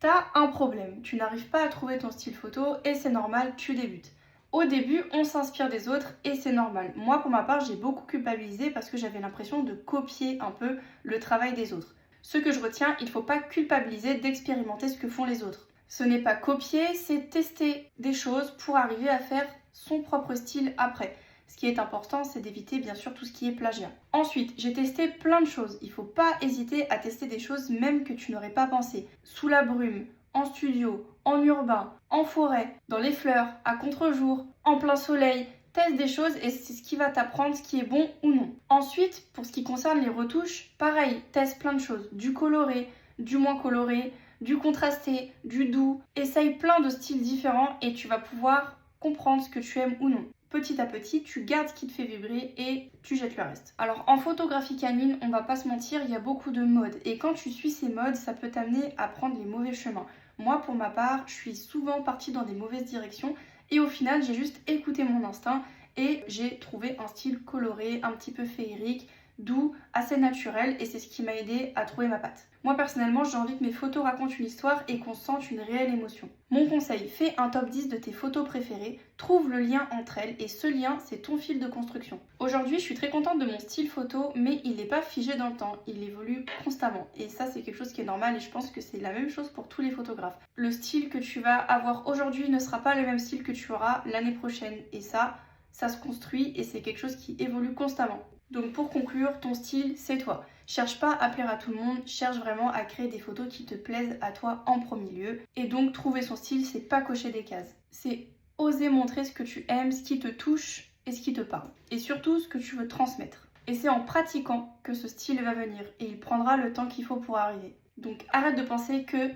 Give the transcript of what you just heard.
T'as un problème, tu n'arrives pas à trouver ton style photo et c'est normal, tu débutes. Au début, on s'inspire des autres et c'est normal. Moi, pour ma part, j'ai beaucoup culpabilisé parce que j'avais l'impression de copier un peu le travail des autres. Ce que je retiens, il ne faut pas culpabiliser d'expérimenter ce que font les autres. Ce n'est pas copier, c'est tester des choses pour arriver à faire son propre style après. Ce qui est important, c'est d'éviter bien sûr tout ce qui est plagiat. Ensuite, j'ai testé plein de choses. Il ne faut pas hésiter à tester des choses même que tu n'aurais pas pensé. Sous la brume, en studio, en urbain, en forêt, dans les fleurs, à contre-jour, en plein soleil. Teste des choses et c'est ce qui va t'apprendre ce qui est bon ou non. Ensuite, pour ce qui concerne les retouches, pareil, teste plein de choses. Du coloré, du moins coloré, du contrasté, du doux. Essaye plein de styles différents et tu vas pouvoir comprendre ce que tu aimes ou non. Petit à petit, tu gardes ce qui te fait vibrer et tu jettes le reste. Alors en photographie canine, on va pas se mentir, il y a beaucoup de modes. Et quand tu suis ces modes, ça peut t'amener à prendre les mauvais chemins. Moi, pour ma part, je suis souvent partie dans des mauvaises directions et au final, j'ai juste écouté mon instinct et j'ai trouvé un style coloré, un petit peu féerique, doux, assez naturel et c'est ce qui m'a aidé à trouver ma patte. Moi personnellement, j'ai envie que mes photos racontent une histoire et qu'on sente une réelle émotion. Mon conseil, fais un top 10 de tes photos préférées, trouve le lien entre elles et ce lien, c'est ton fil de construction. Aujourd'hui, je suis très contente de mon style photo, mais il n'est pas figé dans le temps, il évolue constamment. Et ça, c'est quelque chose qui est normal et je pense que c'est la même chose pour tous les photographes. Le style que tu vas avoir aujourd'hui ne sera pas le même style que tu auras l'année prochaine. Et ça se construit et c'est quelque chose qui évolue constamment. Donc pour conclure, ton style, c'est toi. Cherche pas à plaire à tout le monde, cherche vraiment à créer des photos qui te plaisent à toi en premier lieu. Et donc trouver son style, c'est pas cocher des cases. C'est oser montrer ce que tu aimes, ce qui te touche et ce qui te parle. Et surtout ce que tu veux transmettre. Et c'est en pratiquant que ce style va venir et il prendra le temps qu'il faut pour arriver. Donc arrête de penser que